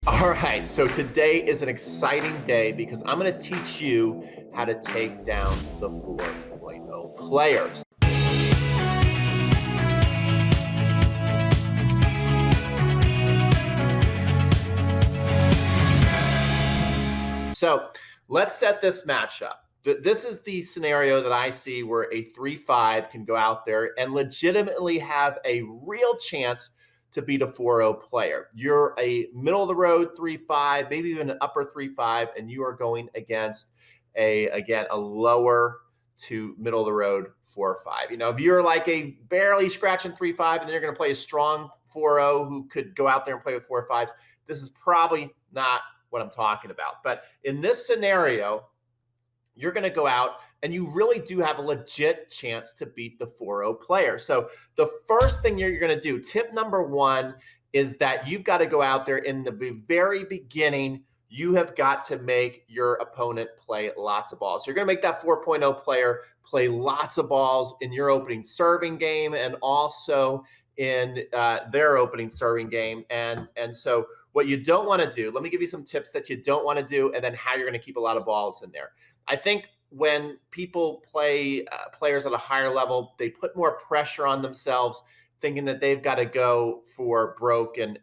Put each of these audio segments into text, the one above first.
All right, so today is an exciting day because I'm going to teach you how to take down the 4.0 players. So let's set this match up. This is the scenario that I see where a 3-5 can go out there and legitimately have a real chance to beat a 4-0 player. You're a middle of the road 3-5, maybe even an upper 3-5, and you are going against a lower to middle of the road 4-5. If you're like a barely scratching 3-5 and then you're going to play a strong 4-0 who could go out there and play with 4-5s, this is probably not what I'm talking about. But in this scenario, you're going to go out and you really do have a legit chance to beat the 4-0 player. So the first thing you're going to do, tip number one, is that you've got to go out there in the very beginning. You have got to make your opponent play lots of balls. So you're going to make that 4.0 player play lots of balls in your opening serving game and also in their opening serving game. And so what you don't want to do, let me give you some tips that you don't want to do and then how you're going to keep a lot of balls in there. I think when people play players at a higher level, they put more pressure on themselves, thinking that they've got to go for broke and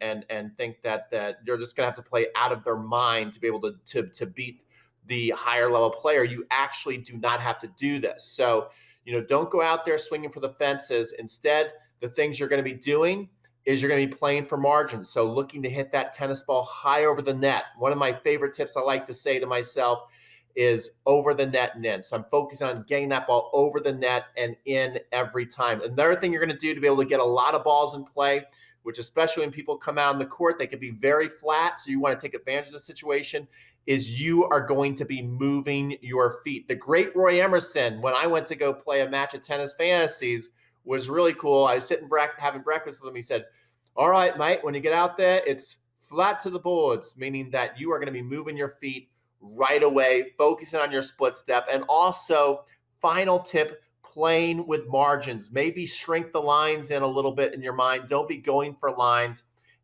think that they're just going to have to play out of their mind to be able to beat the higher level player. You actually do not have to do this. So, don't go out there swinging for the fences. Instead, the things you're going to be doing is you're going to be playing for margins. So looking to hit that tennis ball high over the net. One of my favorite tips I like to say to myself is over the net and in. So I'm focusing on getting that ball over the net and in every time. Another thing you're going to do to be able to get a lot of balls in play, which especially when people come out on the court, they can be very flat. So you want to take advantage of the situation, is you are going to be moving your feet. The great Roy Emerson, when I went to go play a match at Tennis Fantasies, was really cool. I was sitting having breakfast with him. He said, all right, mate, when you get out there, it's flat to the boards, meaning that you are going to be moving your feet right away, focusing on your split step. And also, final tip, playing with margins. Maybe shrink the lines in a little bit in your mind. Don't be going for lines,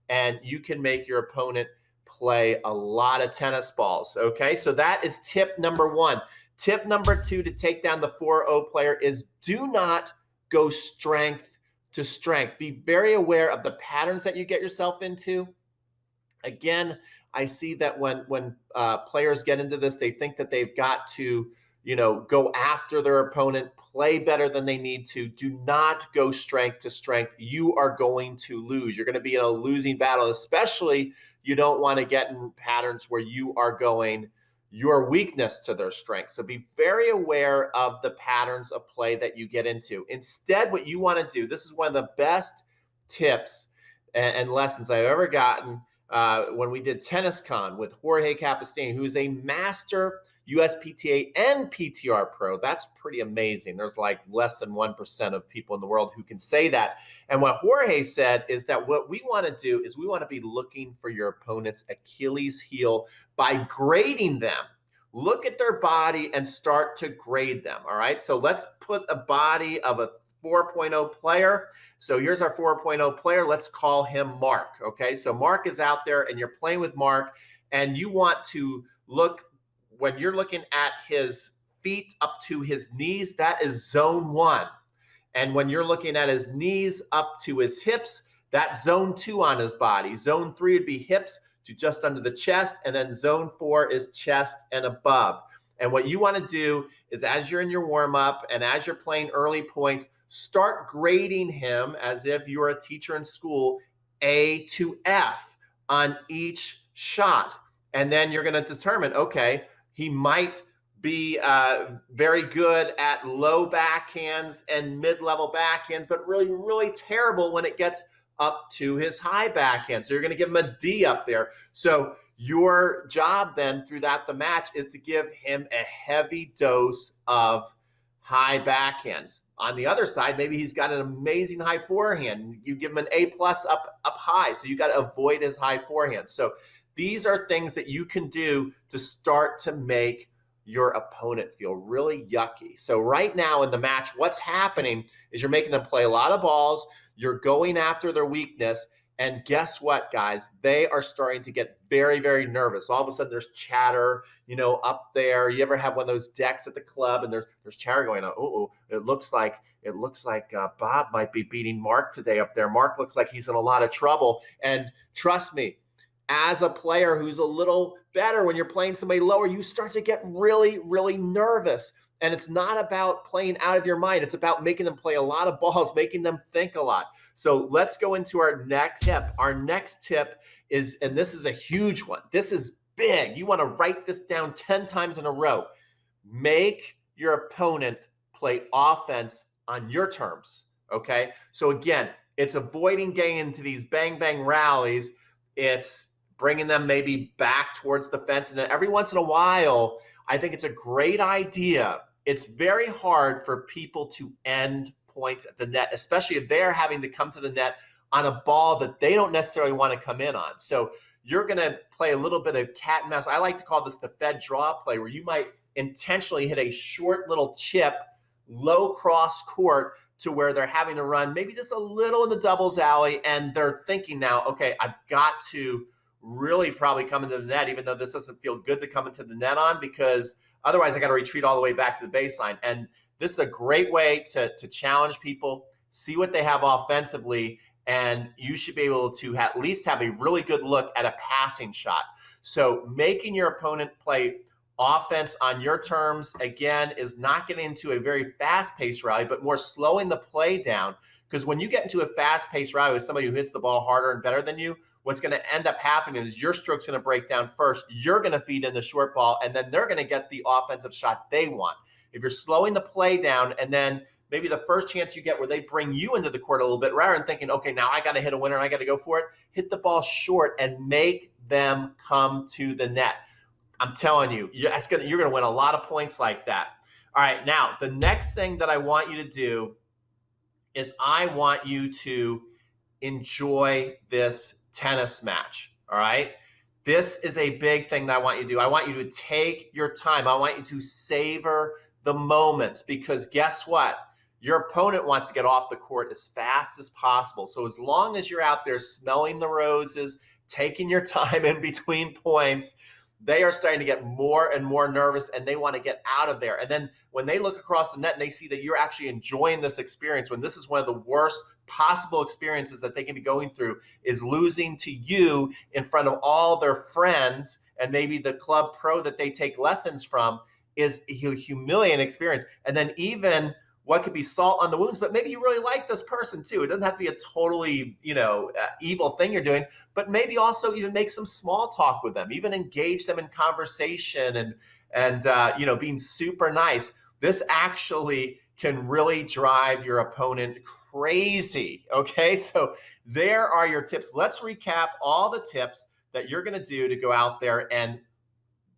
and you can make your opponent play a lot of tennis balls. Okay, so that is tip number one. Tip number two to take down the 4-0 player is do not go strength to strength. Be very aware of the patterns that you get yourself into. Again, I see that when players get into this, they think that they've got to, go after their opponent, play better than they need to. Do not go strength to strength. You are going to lose. You're going to be in a losing battle, especially you don't want to get in patterns where you are going your weakness to their strength. So be very aware of the patterns of play that you get into. Instead, what you want to do, this is one of the best tips and lessons I've ever gotten when we did TennisCon with Jorge Capestany, who is a master USPTA and PTR pro. That's pretty amazing. There's like less than 1% of people in the world who can say that. And what Jorge said is that what we want to do is we want to be looking for your opponent's Achilles heel by grading them. Look at their body and start to grade them. All right. So let's put a body of a 4.0 player. So here's our 4.0 player. Let's call him Mark. Okay. So Mark is out there and you're playing with Mark, and you want to look, when you're looking at his feet up to his knees, that is zone one. And when you're looking at his knees up to his hips, that's zone two on his body. Zone three would be hips to just under the chest. And then zone four is chest and above. And what you want to do is, as you're in your warm up and as you're playing early points, start grading him as if you're a teacher in school, A to F on each shot. And then you're going to determine, okay, he might be very good at low backhands and mid-level backhands, but really, really terrible when it gets up to his high backhand. So you're going to give him a D up there. So your job then throughout the match is to give him a heavy dose of high backhands. On the other side, maybe he's got an amazing high forehand. You give him an A plus up high. So you got to avoid his high forehand. So these are things that you can do to start to make your opponent feel really yucky. So right now in the match, what's happening is you're making them play a lot of balls. You're going after their weakness. And guess what, guys? They are starting to get very, very nervous. All of a sudden, there's chatter, up there. You ever have one of those decks at the club, and there's chatter going on? Oh, it looks like Bob might be beating Mark today up there. Mark looks like he's in a lot of trouble. And trust me, as a player who's a little better, when you're playing somebody lower, you start to get really, really nervous. And it's not about playing out of your mind. It's about making them play a lot of balls, making them think a lot. So let's go into our next tip. Our next tip is, and this is a huge one. This is big. You want to write this down 10 times in a row. Make your opponent play offense on your terms. Okay. So again, it's avoiding getting into these bang, bang rallies. It's bringing them maybe back towards the fence. And then every once in a while, I think it's a great idea. It's very hard for people to end points at the net, especially if they're having to come to the net on a ball that they don't necessarily want to come in on. So you're going to play a little bit of cat and mouse. I like to call this the Fed draw play, where you might intentionally hit a short little chip, low cross court, to where they're having to run maybe just a little in the doubles alley. And they're thinking now, okay, I've got to really probably come into the net, even though this doesn't feel good to come into the net on, because otherwise I got to retreat all the way back to the baseline. And this is a great way to challenge people, see what they have offensively, and you should be able to at least have a really good look at a passing shot. So making your opponent play offense on your terms, again, is not getting into a very fast-paced rally, but more slowing the play down. Because when you get into a fast-paced rally with somebody who hits the ball harder and better than you, what's going to end up happening is your stroke's going to break down first. You're going to feed in the short ball, and then they're going to get the offensive shot they want. If you're slowing the play down, and then maybe the first chance you get where they bring you into the court a little bit, rather than thinking, okay, now I got to hit a winner and I got to go for it, hit the ball short and make them come to the net. I'm telling you, you're going to win a lot of points like that. All right, now the next thing that I want you to do is I want you to enjoy this tennis match. All right. This is a big thing that I want you to do. I want you to take your time. I want you to savor the moments, because guess what? Your opponent wants to get off the court as fast as possible. So as long as you're out there smelling the roses, taking your time in between points, they are starting to get more and more nervous, and they want to get out of there. And then when they look across the net and they see that you're actually enjoying this experience, when this is one of the worst possible experiences that they can be going through, is losing to you in front of all their friends and maybe the club pro that they take lessons from, is a humiliating experience. And then even what could be salt on the wounds, but maybe you really like this person too. It doesn't have to be a totally, evil thing you're doing, but maybe also even make some small talk with them, even engage them in conversation and being super nice. This actually can really drive your opponent crazy. Okay, so there are your tips. Let's recap all the tips that you're going to do to go out there and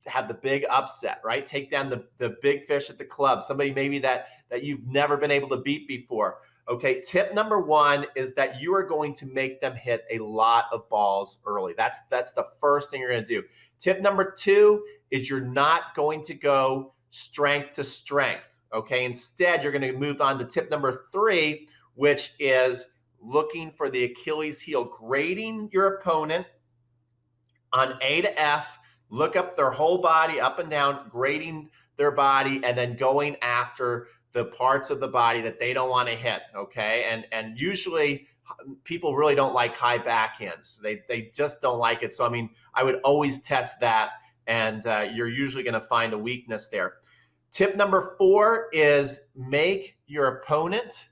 have the big upset, right? Take down the big fish at the club, somebody maybe that you've never been able to beat before. Okay, tip number one is that you are going to make them hit a lot of balls early. That's the first thing you're going to do. Tip number two is you're not going to go strength to strength. Okay, instead, you're going to move on to tip number three, which is looking for the Achilles heel, grading your opponent on A to F. Look up their whole body, up and down, grading their body, and then going after the parts of the body that they don't want to hit, okay? And usually people really don't like high backhands. They just don't like it. So, I would always test that, and you're usually going to find a weakness there. Tip number four is make your opponent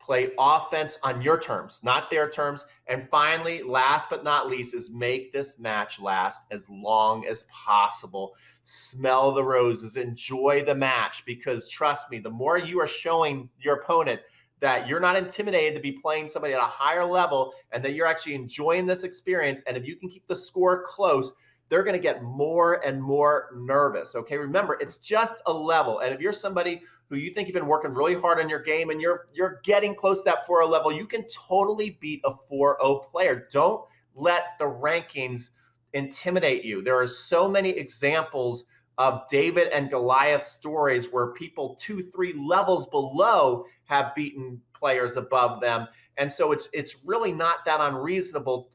play offense on your terms, not their terms. And finally, last but not least, is make this match last as long as possible. Smell the roses, enjoy the match, because trust me, the more you are showing your opponent that you're not intimidated to be playing somebody at a higher level and that you're actually enjoying this experience, and if you can keep the score close, they're going to get more and more nervous. Okay, remember, it's just a level. And if you're somebody who you think you've been working really hard on your game and you're getting close to that 4-0 level, you can totally beat a 4-0 player. Don't let the rankings intimidate you. There are so many examples of David and Goliath stories where people 2-3 levels below have beaten players above them. And so it's really not that unreasonable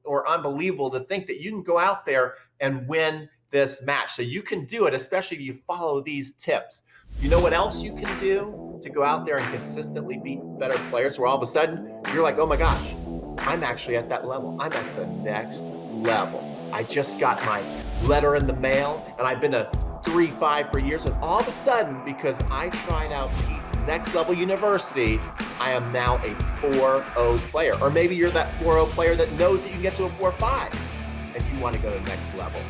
or unbelievable to think that you can go out there and win this match. So you can do it, especially if you follow these tips. You know what else you can do to go out there and consistently beat better players, where all of a sudden you're like, oh my gosh, I'm actually at that level. I'm at the next level. I just got my letter in the mail, and I've been a 3-5 for years, and all of a sudden, because I tried out Pete's Next Level University, I am now a 4.0 player. Or maybe you're that 4.0 player that knows that you can get to a 4.5 and you want to go to the next level.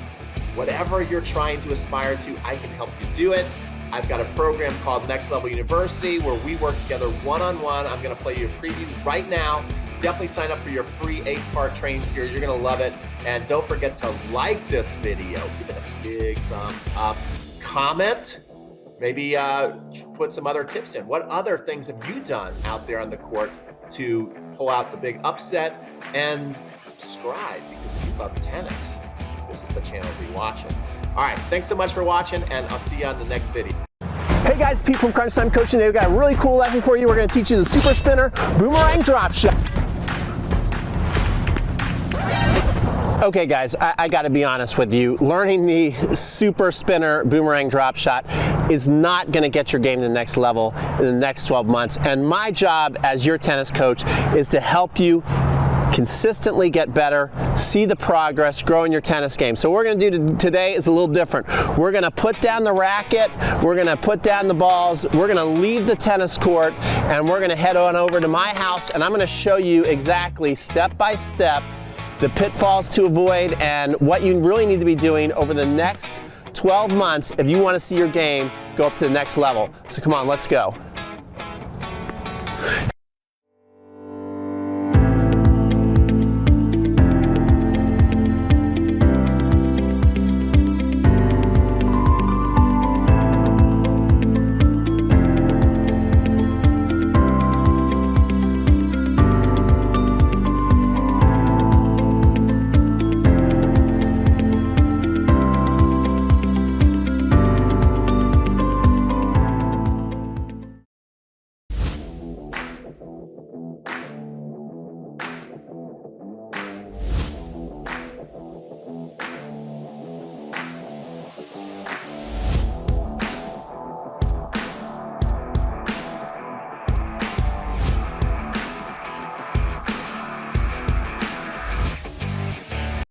Whatever you're trying to aspire to, I can help you do it. I've got a program called Next Level University where we work together one-on-one. I'm going to play you a preview right now. Definitely sign up for your free 8-part training series. You're going to love it. And don't forget to like this video. Give it a big thumbs up. Comment. Maybe put some other tips in. What other things have you done out there on the court to pull out the big upset? And subscribe, because if you love tennis, this is the channel to be watching. All right, thanks so much for watching, and I'll see you on the next video. Hey guys, Pete from Crunch Time Coaching. Today we've got a really cool lesson for you. We're going to teach you the super spinner boomerang drop shot. Okay guys, I got to be honest with you. Learning the super spinner boomerang drop shot is not going to get your game to the next level in the next 12 months. And my job as your tennis coach is to help you consistently get better, see the progress, grow in your tennis game. So what we're going to do today is a little different. We're going to put down the racket, we're going to put down the balls, we're going to leave the tennis court, and we're going to head on over to my house, and I'm going to show you exactly step by step the pitfalls to avoid and what you really need to be doing over the next 12 months if you want to see your game go up to the next level. So come on, let's go.